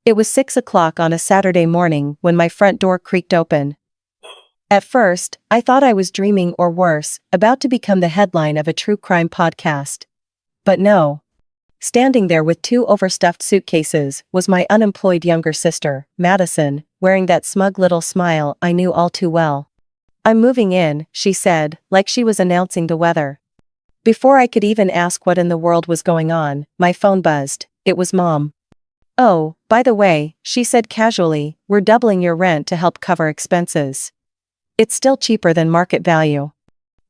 It was 6 o'clock on a Saturday morning when my front door creaked open. At first, I thought I was dreaming or worse, about to become the headline of a true crime podcast. But no. Standing there with two overstuffed suitcases was my unemployed younger sister, Madison, wearing that smug little smile I knew all too well. "I'm moving in," she said, like she was announcing the weather. Before I could even ask what in the world was going on, my phone buzzed. It was Mom. "Oh, by the way," she said casually, "we're doubling your rent to help cover expenses. It's still cheaper than market value."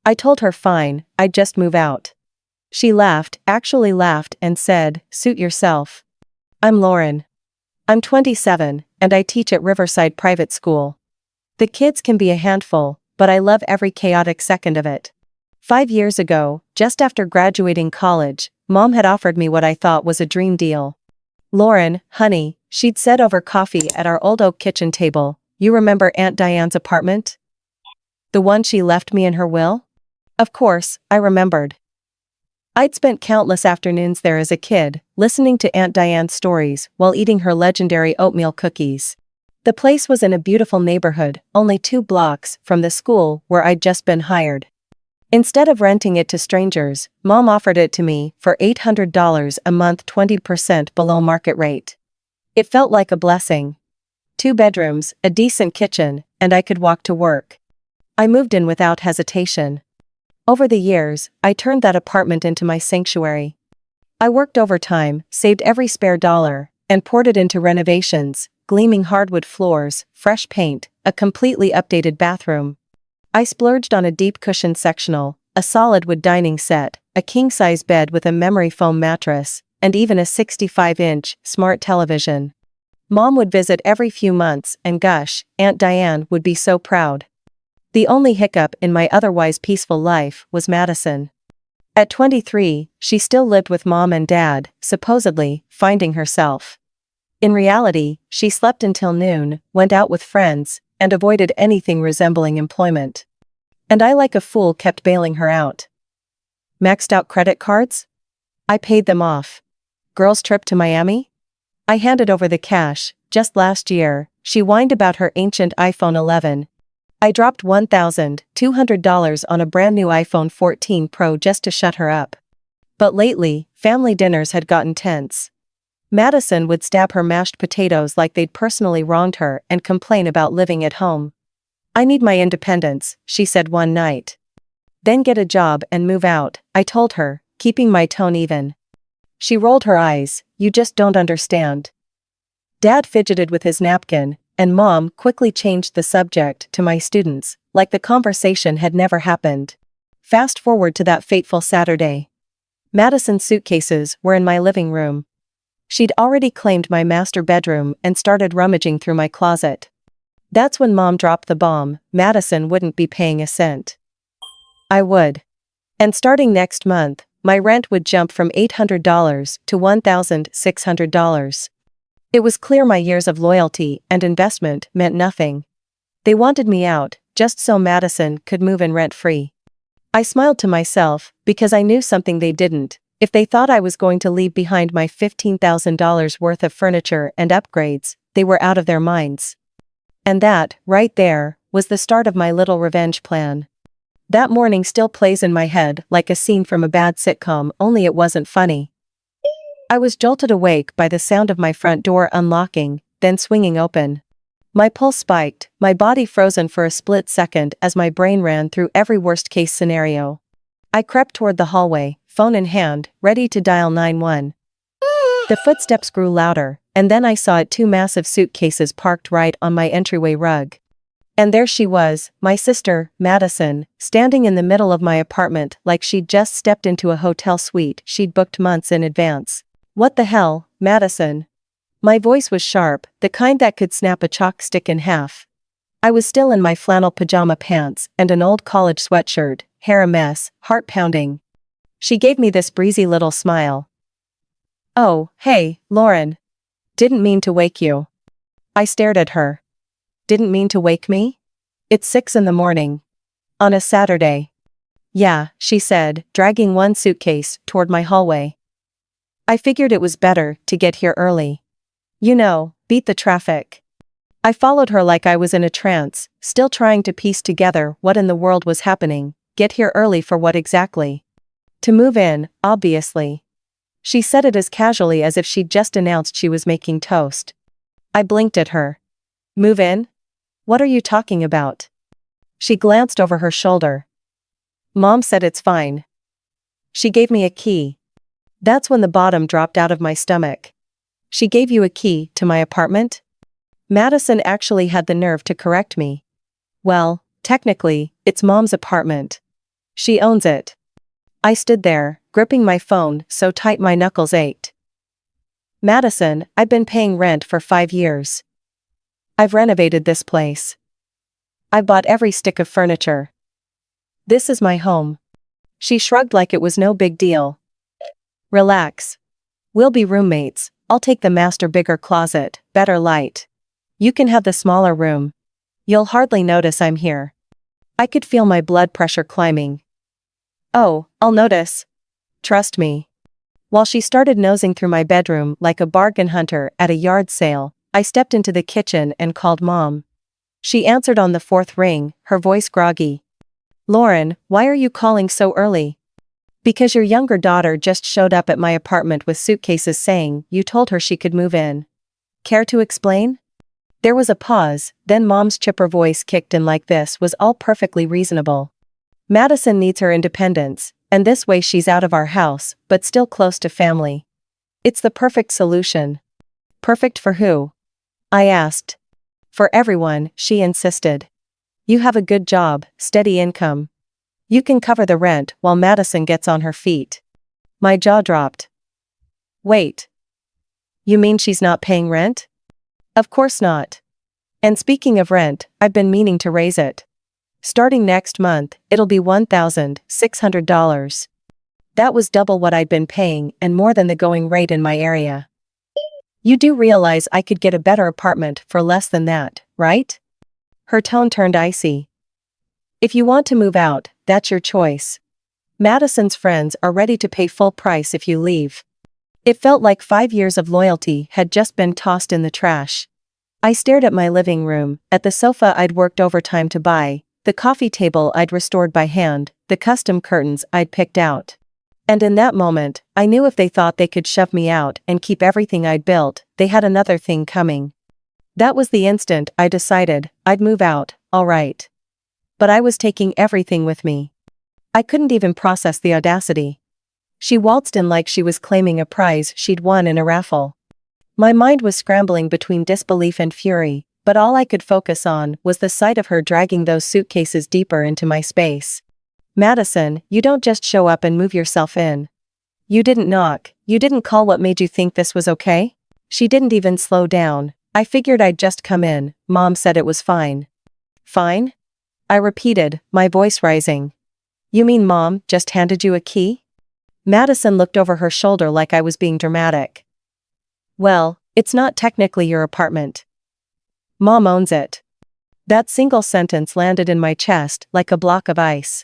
I told her fine, I'd just move out. She laughed, actually laughed, and said, "Suit yourself. I'm Lauren. I'm 27, and I teach at Riverside Private School. The kids can be a handful, but I love every chaotic second of it." 5 years ago, just after graduating college, Mom had offered me what I thought was a dream deal. "Lauren, honey," she'd said over coffee at our old oak kitchen table, "you remember Aunt Diane's apartment? The one she left me in her will?" Of course, I remembered. I'd spent countless afternoons there as a kid, listening to Aunt Diane's stories while eating her legendary oatmeal cookies. The place was in a beautiful neighborhood, only 2 blocks from the school where I'd just been hired. Instead of renting it to strangers, Mom offered it to me for $800 a month, 20% below market rate. It felt like a blessing. 2 bedrooms, a decent kitchen, and I could walk to work. I moved in without hesitation. Over the years, I turned that apartment into my sanctuary. I worked overtime, saved every spare dollar, and poured it into renovations, gleaming hardwood floors, fresh paint, a completely updated bathroom. I splurged on a deep-cushioned sectional, a solid wood dining set, a king-size bed with a memory foam mattress, and even a 65-inch smart television. Mom would visit every few months and gush, Aunt Diane would be so proud. The only hiccup in my otherwise peaceful life was Madison. At 23, she still lived with Mom and Dad, supposedly finding herself. In reality, she slept until noon, went out with friends, and avoided anything resembling employment. And I like a fool kept bailing her out. Maxed out credit cards? I paid them off. Girls' trip to Miami? I handed over the cash. Just last year, she whined about her ancient iPhone 11. I dropped $1,200 on a brand new iPhone 14 Pro just to shut her up. But lately, family dinners had gotten tense. Madison would stab her mashed potatoes like they'd personally wronged her and complain about living at home. "I need my independence," she said one night. "Then get a job and move out," I told her, keeping my tone even. She rolled her eyes. "You just don't understand." Dad fidgeted with his napkin, and Mom quickly changed the subject to my students, like the conversation had never happened. Fast forward to that fateful Saturday. Madison's suitcases were in my living room. She'd already claimed my master bedroom and started rummaging through my closet. That's when Mom dropped the bomb. Madison wouldn't be paying a cent. I would. And starting next month, my rent would jump from $800 to $1,600. It was clear my years of loyalty and investment meant nothing. They wanted me out, just so Madison could move in rent-free. I smiled to myself, because I knew something they didn't. If they thought I was going to leave behind my $15,000 worth of furniture and upgrades, they were out of their minds. And that, right there, was the start of my little revenge plan. That morning still plays in my head like a scene from a bad sitcom, only it wasn't funny. I was jolted awake by the sound of my front door unlocking, then swinging open. My pulse spiked, my body frozen for a split second as my brain ran through every worst-case scenario. I crept toward the hallway, phone in hand, ready to dial 911. The footsteps grew louder, and then I saw 2 massive suitcases parked right on my entryway rug. And there she was, my sister, Madison, standing in the middle of my apartment like she'd just stepped into a hotel suite she'd booked months in advance. "What the hell, Madison?" My voice was sharp, the kind that could snap a chalk stick in half. I was still in my flannel pajama pants and an old college sweatshirt, hair a mess, heart pounding. She gave me this breezy little smile. "Oh, hey, Lauren. Didn't mean to wake you." I stared at her. "Didn't mean to wake me? It's 6 in the morning. On a Saturday." "Yeah," she said, dragging one suitcase toward my hallway. "I figured it was better to get here early. Beat the traffic. I followed her like I was in a trance, still trying to piece together what in the world was happening. Get here early for what exactly? To move in, obviously. She said it as casually as if she'd just announced she was making toast. I blinked at her. Move in? What are you talking about? She glanced over her shoulder. Mom said it's fine. She gave me a key. That's when the bottom dropped out of my stomach. She gave you a key to my apartment? Madison actually had the nerve to correct me. Well, technically, it's Mom's apartment. She owns it. I stood there, gripping my phone so tight my knuckles ached. Madison, I've been paying rent for 5 years. I've renovated this place. I've bought every stick of furniture. This is my home. She shrugged like it was no big deal. Relax. We'll be roommates. I'll take the master bigger closet, better light. You can have the smaller room. You'll hardly notice I'm here. I could feel my blood pressure climbing. Oh, I'll notice. Trust me. While she started nosing through my bedroom like a bargain hunter at a yard sale, I stepped into the kitchen and called Mom. She answered on the 4th ring, her voice groggy. Lauren, why are you calling so early? Because your younger daughter just showed up at my apartment with suitcases saying you told her she could move in. Care to explain? There was a pause, then Mom's chipper voice kicked in like this was all perfectly reasonable. Madison needs her independence, and this way she's out of our house, but still close to family. It's the perfect solution. Perfect for who? I asked. For everyone, she insisted. You have a good job, steady income. You can cover the rent while Madison gets on her feet. My jaw dropped. Wait. You mean she's not paying rent? Of course not. And speaking of rent, I've been meaning to raise it. Starting next month, it'll be $1,600. That was double what I'd been paying and more than the going rate in my area. You do realize I could get a better apartment for less than that, right? Her tone turned icy. If you want to move out, that's your choice. Madison's friends are ready to pay full price if you leave. It felt like 5 years of loyalty had just been tossed in the trash. I stared at my living room, at the sofa I'd worked overtime to buy, the coffee table I'd restored by hand, the custom curtains I'd picked out. And in that moment, I knew if they thought they could shove me out and keep everything I'd built, they had another thing coming. That was the instant I decided I'd move out, all right. But I was taking everything with me. I couldn't even process the audacity. She waltzed in like she was claiming a prize she'd won in a raffle. My mind was scrambling between disbelief and fury, but all I could focus on was the sight of her dragging those suitcases deeper into my space. Madison, you don't just show up and move yourself in. You didn't knock, you didn't call. What made you think this was okay? She didn't even slow down. I figured I'd just come in. Mom said it was fine. Fine? I repeated, my voice rising. You mean Mom just handed you a key? Madison looked over her shoulder like I was being dramatic. Well, it's not technically your apartment. Mom owns it. That single sentence landed in my chest like a block of ice.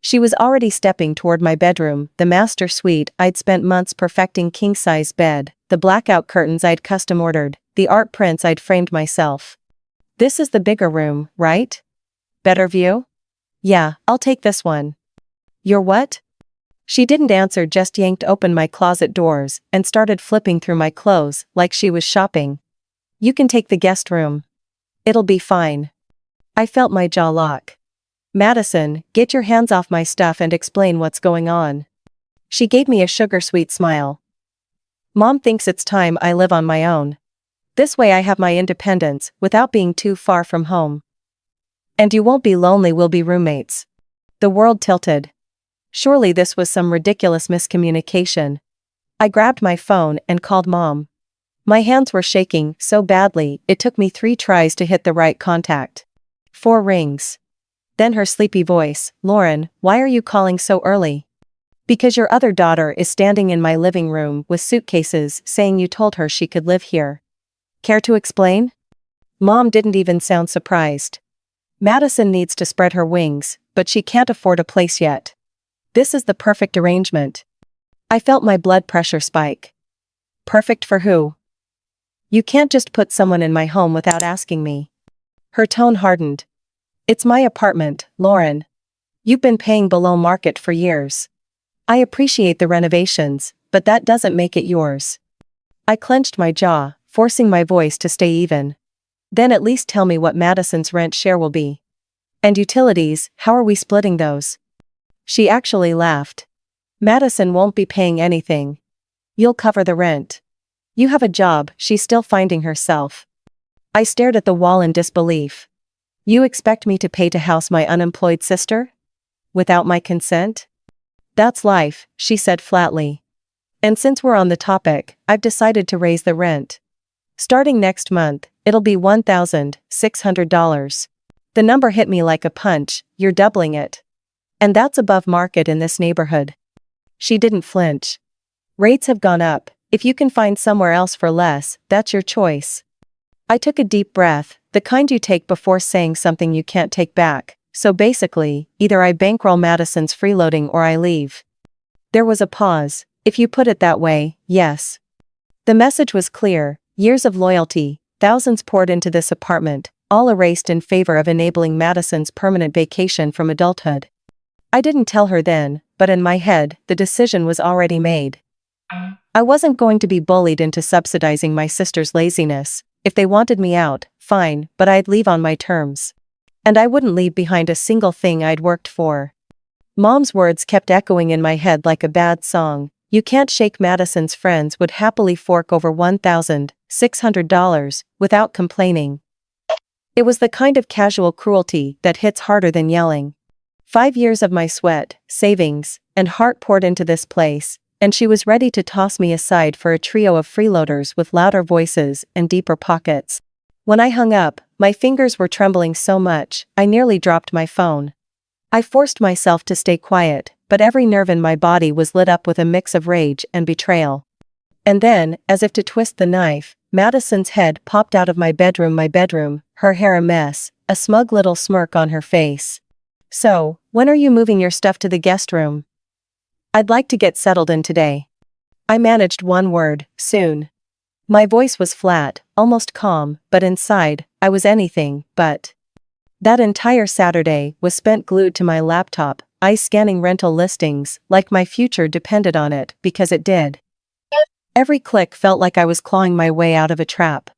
She was already stepping toward my bedroom, the master suite I'd spent months perfecting, king-size bed, the blackout curtains I'd custom ordered, the art prints I'd framed myself. This is the bigger room, right? Better view? Yeah, I'll take this one. Your what? She didn't answer, just yanked open my closet doors and started flipping through my clothes like she was shopping. You can take the guest room. It'll be fine. I felt my jaw lock. Madison, get your hands off my stuff and explain what's going on. She gave me a sugar-sweet smile. Mom thinks it's time I live on my own. This way I have my independence without being too far from home. And you won't be lonely, we'll be roommates. The world tilted. Surely this was some ridiculous miscommunication. I grabbed my phone and called Mom. My hands were shaking so badly it took me 3 tries to hit the right contact. 4 rings. Then her sleepy voice, Lauren, why are you calling so early? Because your other daughter is standing in my living room with suitcases saying you told her she could live here. Care to explain? Mom didn't even sound surprised. Madison needs to spread her wings, but she can't afford a place yet. This is the perfect arrangement. I felt my blood pressure spike. Perfect for who? You can't just put someone in my home without asking me. Her tone hardened. It's my apartment, Lauren. You've been paying below market for years. I appreciate the renovations, but that doesn't make it yours. I clenched my jaw, forcing my voice to stay even. Then at least tell me what Madison's rent share will be. And utilities, how are we splitting those? She actually laughed. Madison won't be paying anything. You'll cover the rent. You have a job, she's still finding herself. I stared at the wall in disbelief. You expect me to pay to house my unemployed sister? Without my consent? That's life, she said flatly. And since we're on the topic, I've decided to raise the rent. Starting next month, it'll be $1,600. The number hit me like a punch. You're doubling it. And that's above market in this neighborhood. She didn't flinch. Rates have gone up. If you can find somewhere else for less, that's your choice. I took a deep breath, the kind you take before saying something you can't take back. So basically, either I bankroll Madison's freeloading or I leave. There was a pause. If you put it that way, yes. The message was clear. Years of loyalty, thousands poured into this apartment, all erased in favor of enabling Madison's permanent vacation from adulthood. I didn't tell her then, but in my head, the decision was already made. I wasn't going to be bullied into subsidizing my sister's laziness. If they wanted me out, fine, but I'd leave on my terms. And I wouldn't leave behind a single thing I'd worked for. Mom's words kept echoing in my head like a bad song. You can't shake Madison's friends would happily fork over $1,600 without complaining. It was the kind of casual cruelty that hits harder than yelling. 5 years of my sweat, savings, and heart poured into this place, and she was ready to toss me aside for a trio of freeloaders with louder voices and deeper pockets. When I hung up, my fingers were trembling so much, I nearly dropped my phone. I forced myself to stay quiet, but every nerve in my body was lit up with a mix of rage and betrayal. And then, as if to twist the knife, Madison's head popped out of my bedroom, her hair a mess, a smug little smirk on her face. So, when are you moving your stuff to the guest room? I'd like to get settled in today. I managed one word, soon. My voice was flat, almost calm, but inside, I was anything but. That entire Saturday was spent glued to my laptop, eyes scanning rental listings, like my future depended on it, because it did. Every click felt like I was clawing my way out of a trap.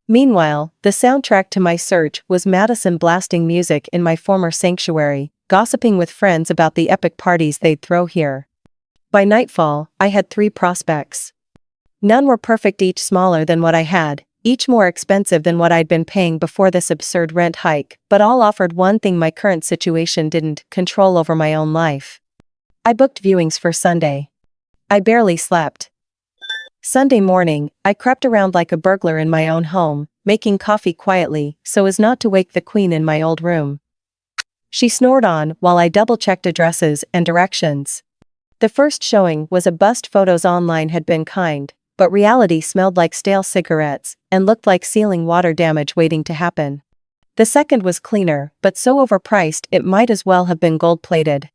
Meanwhile, the soundtrack to my search was Madison blasting music in my former sanctuary, gossiping with friends about the epic parties they'd throw here. By nightfall, I had 3 prospects. None were perfect, each smaller than what I had, each more expensive than what I'd been paying before this absurd rent hike, but all offered one thing my current situation didn't: control over my own life. I booked viewings for Sunday. I barely slept. Sunday morning, I crept around like a burglar in my own home, making coffee quietly so as not to wake the queen in my old room. She snored on while I double-checked addresses and directions. The first showing was a bust. Photos online had been kind, but reality smelled like stale cigarettes and looked like ceiling water damage waiting to happen. The second was cleaner, but so overpriced it might as well have been gold-plated.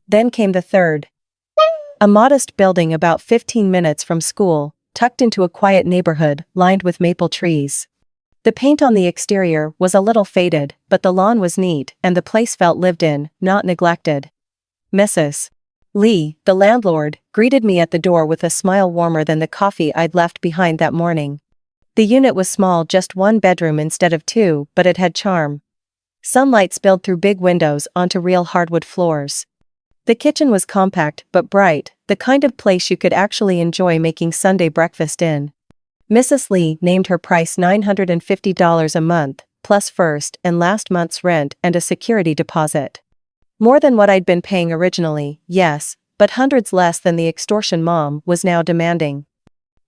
Then came the third. A modest building about 15 minutes from school, tucked into a quiet neighborhood lined with maple trees. The paint on the exterior was a little faded, but the lawn was neat and the place felt lived in, not neglected. Mrs. Lee, the landlord, greeted me at the door with a smile warmer than the coffee I'd left behind that morning. The unit was small, just 1 bedroom instead of 2, but it had charm. Sunlight spilled through big windows onto real hardwood floors. The kitchen was compact but bright, the kind of place you could actually enjoy making Sunday breakfast in. Mrs. Lee named her price $950 a month, plus first and last month's rent and a security deposit. More than what I'd been paying originally, yes, but hundreds less than the extortion Mom was now demanding.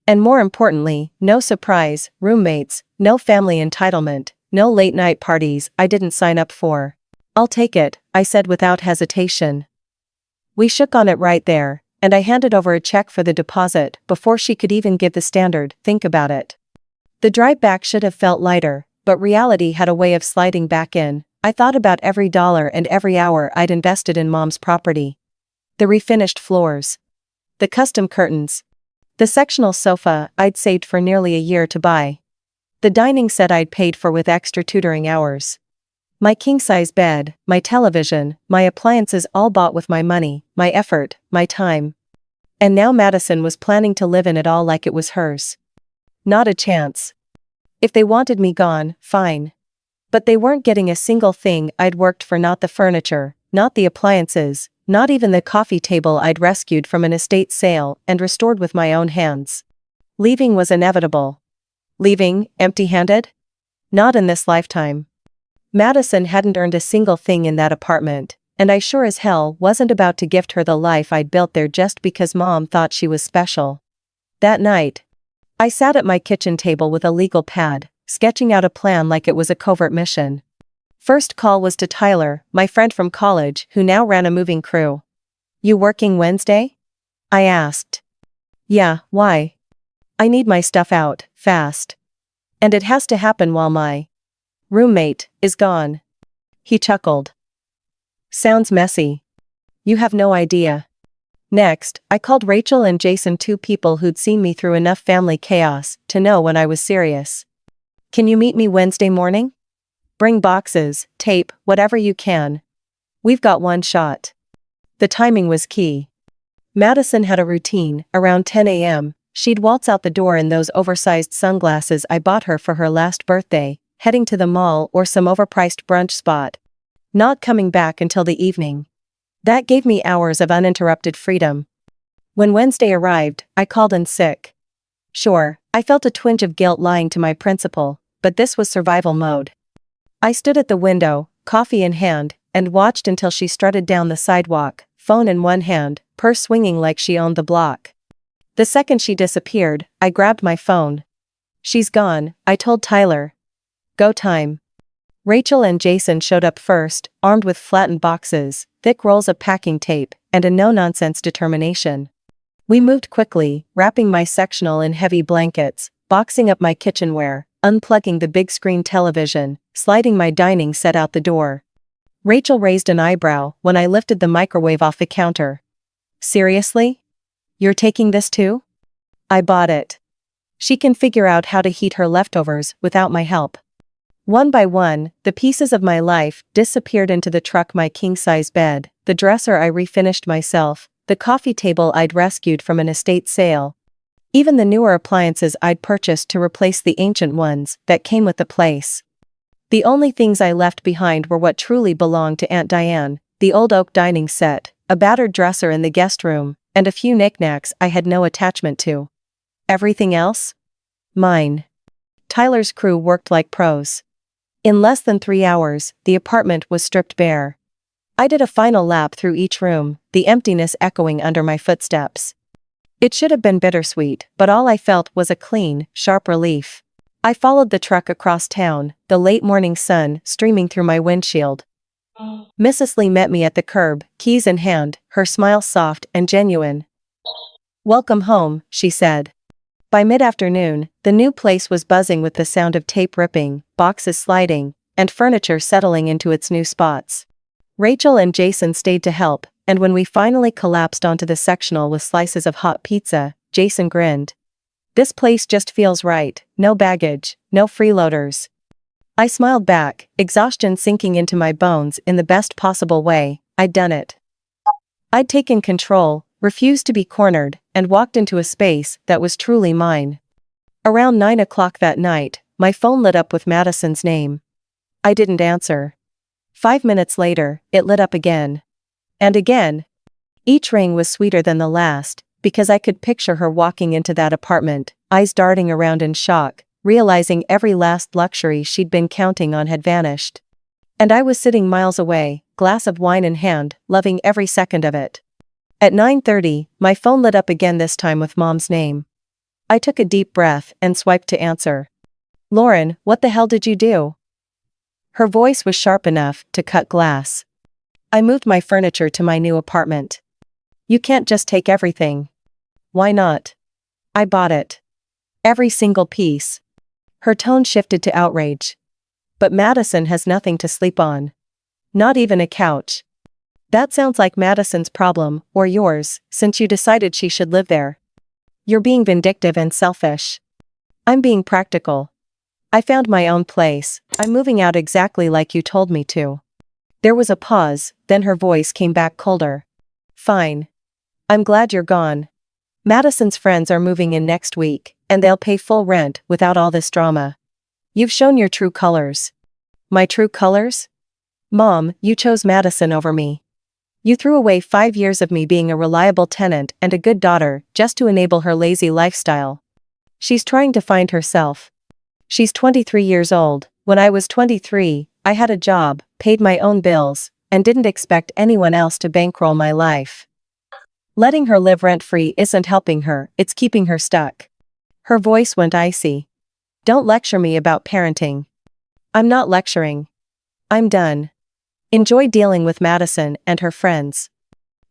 And more importantly, no surprise roommates, no family entitlement, no late-night parties I didn't sign up for. I'll take it, I said without hesitation. We shook on it right there, and I handed over a check for the deposit before she could even give the standard "think about it." The drive back should have felt lighter, but reality had a way of sliding back in. I thought about every dollar and every hour I'd invested in Mom's property. The refinished floors. The custom curtains. The sectional sofa I'd saved for nearly a year to buy. The dining set I'd paid for with extra tutoring hours. My king-size bed, my television, my appliances all bought with my money, my effort, my time. And now Madison was planning to live in it all like it was hers. Not a chance. If they wanted me gone, fine. But they weren't getting a single thing I'd worked for, not the furniture, not the appliances, not even the coffee table I'd rescued from an estate sale and restored with my own hands. Leaving was inevitable. Leaving, empty-handed? Not in this lifetime. Madison hadn't earned a single thing in that apartment, and I sure as hell wasn't about to gift her the life I'd built there just because Mom thought she was special. That night, I sat at my kitchen table with a legal pad, sketching out a plan like it was a covert mission. First call was to Tyler, my friend from college who now ran a moving crew. "You working Wednesday?" I asked. "Yeah, why?" "I need my stuff out, fast. And it has to happen while my roommate is gone." He chuckled. "Sounds messy. You have no idea." Next, I called Rachel and Jason, two people who'd seen me through enough family chaos to know when I was serious. "Can you meet me Wednesday morning? Bring boxes, tape, whatever you can. We've got one shot." The timing was key. Madison had a routine. Around 10 a.m., she'd waltz out the door in those oversized sunglasses I bought her for her last birthday, heading to the mall or some overpriced brunch spot. Not coming back until the evening. That gave me hours of uninterrupted freedom. When Wednesday arrived, I called in sick. Sure, I felt a twinge of guilt lying to my principal, but this was survival mode. I stood at the window, coffee in hand, and watched until she strutted down the sidewalk, phone in one hand, purse swinging like she owned the block. The second she disappeared, I grabbed my phone. "She's gone," I told Tyler. Go time. Rachel and Jason showed up first, armed with flattened boxes, thick rolls of packing tape, and a no-nonsense determination. We moved quickly, wrapping my sectional in heavy blankets, boxing up my kitchenware, unplugging the big screen television, sliding my dining set out the door. Rachel raised an eyebrow when I lifted the microwave off the counter. "Seriously? You're taking this too?" "I bought it. She can figure out how to heat her leftovers without my help." One by one, the pieces of my life disappeared into the truck: my king-size bed, the dresser I refinished myself, the coffee table I'd rescued from an estate sale. Even the newer appliances I'd purchased to replace the ancient ones that came with the place. The only things I left behind were what truly belonged to Aunt Diane: the old oak dining set, a battered dresser in the guest room, and a few knickknacks I had no attachment to. Everything else? Mine. Tyler's crew worked like pros. In less than 3 hours, the apartment was stripped bare. I did a final lap through each room, the emptiness echoing under my footsteps. It should have been bittersweet, but all I felt was a clean, sharp relief. I followed the truck across town, the late morning sun streaming through my windshield. Mrs. Lee met me at the curb, keys in hand, her smile soft and genuine. "Welcome home," she said. By mid-afternoon, the new place was buzzing with the sound of tape ripping, boxes sliding, and furniture settling into its new spots. Rachel and Jason stayed to help, and when we finally collapsed onto the sectional with slices of hot pizza, Jason grinned. "This place just feels right, no baggage, no freeloaders." I smiled back, exhaustion sinking into my bones in the best possible way. I'd done it. I'd taken control, refused to be cornered, and walked into a space that was truly mine. Around 9 o'clock that night, my phone lit up with Madison's name. I didn't answer. 5 minutes later, it lit up again. And again. Each ring was sweeter than the last, because I could picture her walking into that apartment, eyes darting around in shock, realizing every last luxury she'd been counting on had vanished. And I was sitting miles away, glass of wine in hand, loving every second of it. At 9:30, my phone lit up again, this time with Mom's name. I took a deep breath and swiped to answer. "Lauren, what the hell did you do?" Her voice was sharp enough to cut glass. "I moved my furniture to my new apartment." "You can't just take everything." "Why not?" "I bought it. Every single piece." Her tone shifted to outrage. "But Madison has nothing to sleep on. Not even a couch." "That sounds like Madison's problem, or yours, since you decided she should live there. You're being vindictive and selfish." "I'm being practical. I found my own place. I'm moving out exactly like you told me to. There was a pause, then her voice came back colder. Fine. I'm glad you're gone. Madison's friends are moving in next week, and they'll pay full rent without all this drama. You've shown your true colors. My true colors? Mom, you chose Madison over me. You threw away 5 years of me being a reliable tenant and a good daughter just to enable her lazy lifestyle. She's trying to find herself. She's 23 years old. When I was 23, I had a job, paid my own bills, and didn't expect anyone else to bankroll my life. Letting her live rent-free isn't helping her, it's keeping her stuck. Her voice went icy. Don't lecture me about parenting. I'm not lecturing. I'm done. Enjoy dealing with Madison and her friends.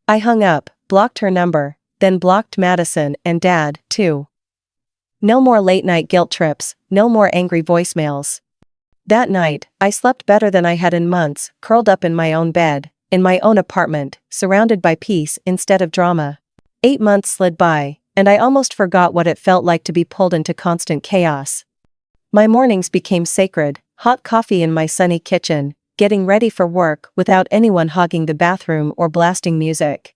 I hung up, blocked her number, then blocked Madison and Dad, too. No more late-night guilt trips, no more angry voicemails. That night, I slept better than I had in months, curled up in my own bed, in my own apartment, surrounded by peace instead of drama. 8 months slid by, and I almost forgot what it felt like to be pulled into constant chaos. My mornings became sacred, hot coffee in my sunny kitchen, getting ready for work without anyone hogging the bathroom or blasting music.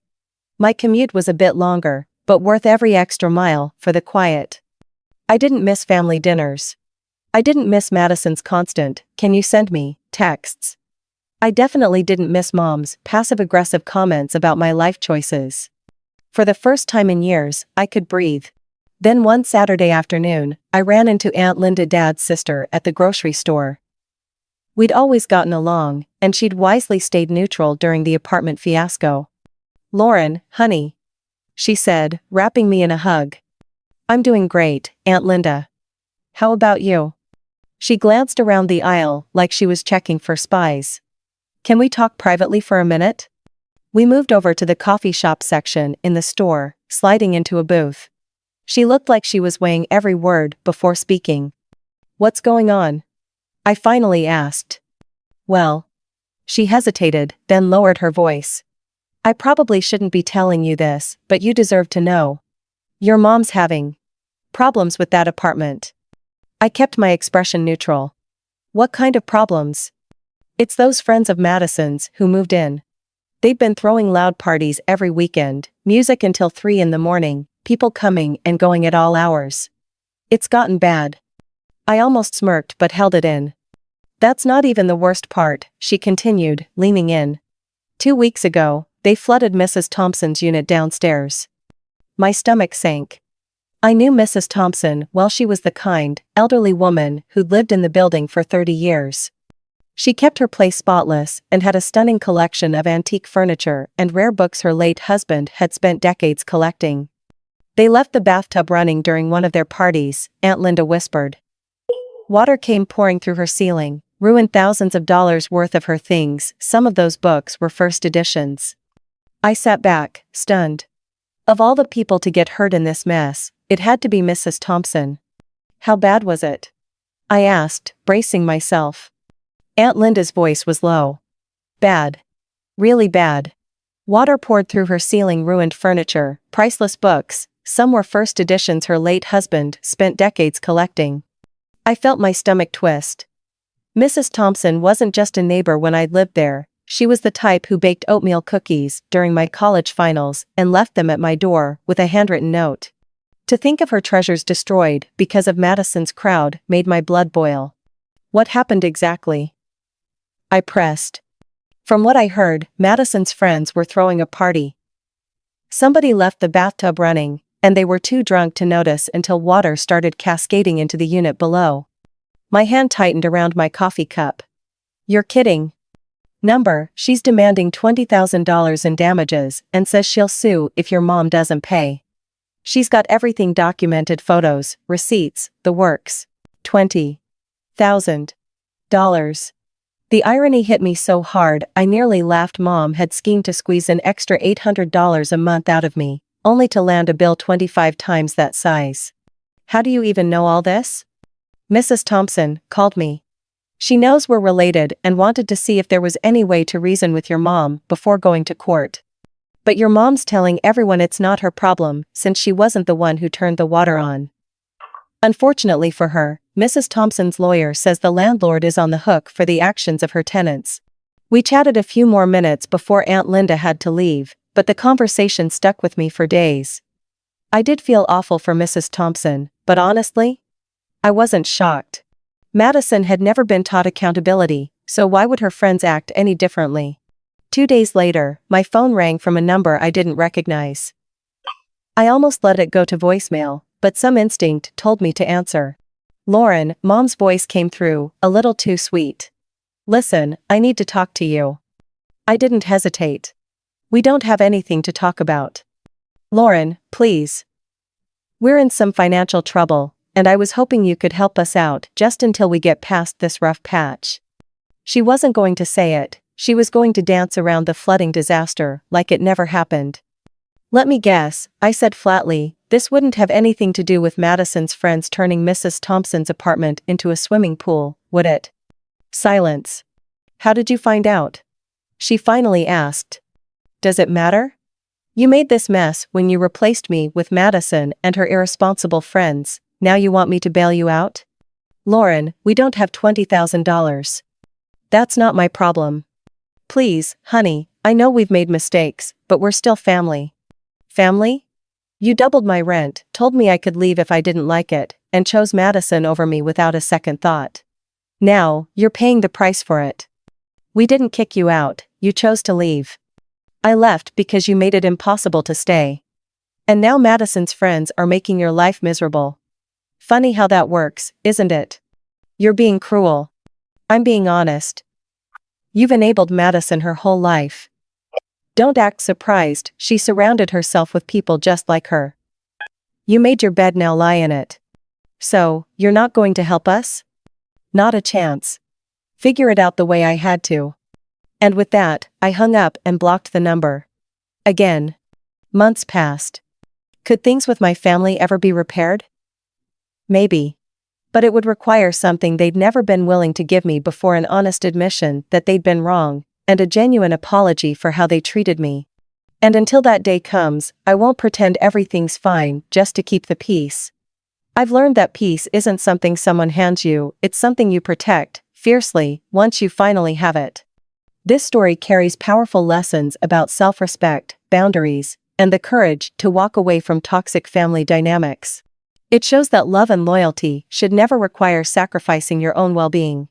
My commute was a bit longer, but worth every extra mile for the quiet. I didn't miss family dinners. I didn't miss Madison's constant, "Can you send me?" texts. I definitely didn't miss Mom's passive-aggressive comments about my life choices. For the first time in years, I could breathe. Then one Saturday afternoon, I ran into Aunt Linda, Dad's sister, at the grocery store. We'd always gotten along, and she'd wisely stayed neutral during the apartment fiasco. "Lauren, honey," she said, wrapping me in a hug. "I'm doing great, Aunt Linda. How about you?" She glanced around the aisle like she was checking for spies. "Can we talk privately for a minute?" We moved over to the coffee shop section in the store, sliding into a booth. She looked like she was weighing every word before speaking. "What's going on?" I finally asked. "Well." She hesitated, then lowered her voice. "I probably shouldn't be telling you this, but you deserve to know. Your mom's having problems with that apartment." I kept my expression neutral. "What kind of problems?" "It's those friends of Madison's who moved in. They've been throwing loud parties every weekend, music until 3 in the morning, people coming and going at all hours. It's gotten bad." I almost smirked but held it in. "That's not even the worst part," she continued, leaning in. 2 weeks ago, they flooded Mrs. Thompson's unit downstairs." My stomach sank. I knew Mrs. Thompson well. She was the kind, elderly woman who'd lived in the building for 30 years. She kept her place spotless and had a stunning collection of antique furniture and rare books her late husband had spent decades collecting. "They left the bathtub running during one of their parties," Aunt Linda whispered. "Water came pouring through her ceiling, ruined thousands of dollars worth of her things. Some of those books were first editions." I sat back, stunned. Of all the people to get hurt in this mess, it had to be Mrs. Thompson. "How bad was it?" I asked, bracing myself. Aunt Linda's voice was low. "Bad. Really bad. Water poured through her ceiling, ruined furniture, priceless books. Some were first editions her late husband spent decades collecting." I felt my stomach twist. Mrs. Thompson wasn't just a neighbor when I'd lived there. She was the type who baked oatmeal cookies during my college finals and left them at my door with a handwritten note. To think of her treasures destroyed because of Madison's crowd made my blood boil. "What happened exactly?" I pressed. "From what I heard, Madison's friends were throwing a party. Somebody left the bathtub running, and they were too drunk to notice until water started cascading into the unit below." My hand tightened around my coffee cup. "You're kidding." She's demanding $20,000 in damages and says she'll sue if your mom doesn't pay. She's got everything documented, photos, receipts, the works. $20,000. The irony hit me so hard I nearly laughed. Mom had schemed to squeeze an extra $800 a month out of me, only to land a bill 25 times that size. "How do you even know all this?" "Mrs. Thompson called me. She knows we're related and wanted to see if there was any way to reason with your mom before going to court. But your mom's telling everyone it's not her problem since she wasn't the one who turned the water on. Unfortunately for her, Mrs. Thompson's lawyer says the landlord is on the hook for the actions of her tenants. We chatted a few more minutes before Aunt Linda had to leave, but the conversation stuck with me for days. I did feel awful for Mrs. Thompson, but honestly, I wasn't shocked. Madison had never been taught accountability, so why would her friends act any differently? 2 days later, my phone rang from a number I didn't recognize. I almost let it go to voicemail, but some instinct told me to answer. Lauren, Mom's voice came through, a little too sweet. Listen, I need to talk to you. I didn't hesitate. We don't have anything to talk about. Lauren, please. We're in some financial trouble, and I was hoping you could help us out just until we get past this rough patch. She wasn't going to say it, she was going to dance around the flooding disaster like it never happened. Let me guess, I said flatly, this wouldn't have anything to do with Madison's friends turning Mrs. Thompson's apartment into a swimming pool, would it? Silence. How did you find out? She finally asked. Does it matter? You made this mess when you replaced me with Madison and her irresponsible friends, now you want me to bail you out? Lauren, we don't have $20,000. That's not my problem. Please, honey, I know we've made mistakes, but we're still family. Family? You doubled my rent, told me I could leave if I didn't like it, and chose Madison over me without a second thought. Now, you're paying the price for it. We didn't kick you out, you chose to leave. I left because you made it impossible to stay. And now Madison's friends are making your life miserable. Funny how that works, isn't it? You're being cruel. I'm being honest. You've enabled Madison her whole life. Don't act surprised, she surrounded herself with people just like her. You made your bed, now lie in it. So, you're not going to help us? Not a chance. Figure it out the way I had to. And with that, I hung up and blocked the number. Again. Months passed. Could things with my family ever be repaired? Maybe. But it would require something they'd never been willing to give me before: an honest admission that they'd been wrong, and a genuine apology for how they treated me. And until that day comes, I won't pretend everything's fine just to keep the peace. I've learned that peace isn't something someone hands you, it's something you protect, fiercely, once you finally have it. This story carries powerful lessons about self-respect, boundaries, and the courage to walk away from toxic family dynamics. It shows that love and loyalty should never require sacrificing your own well-being.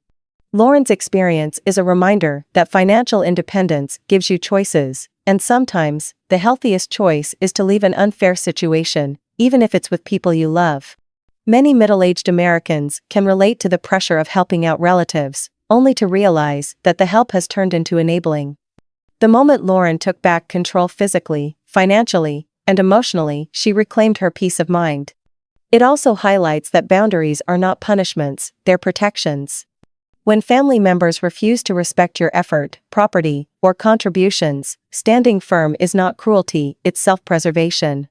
Lauren's experience is a reminder that financial independence gives you choices, and sometimes, the healthiest choice is to leave an unfair situation, even if it's with people you love. Many middle-aged Americans can relate to the pressure of helping out relatives, only to realize that the help has turned into enabling. The moment Lauren took back control physically, financially, and emotionally, she reclaimed her peace of mind. It also highlights that boundaries are not punishments, they're protections. When family members refuse to respect your effort, property, or contributions, standing firm is not cruelty, it's self-preservation.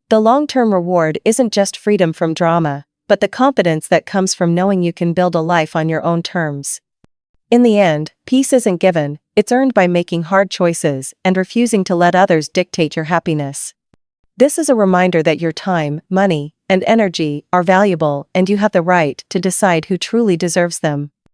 The long-term reward isn't just freedom from drama, but the confidence that comes from knowing you can build a life on your own terms. In the end, peace isn't given, it's earned by making hard choices and refusing to let others dictate your happiness. This is a reminder that your time, money, and energy are valuable, and you have the right to decide who truly deserves them.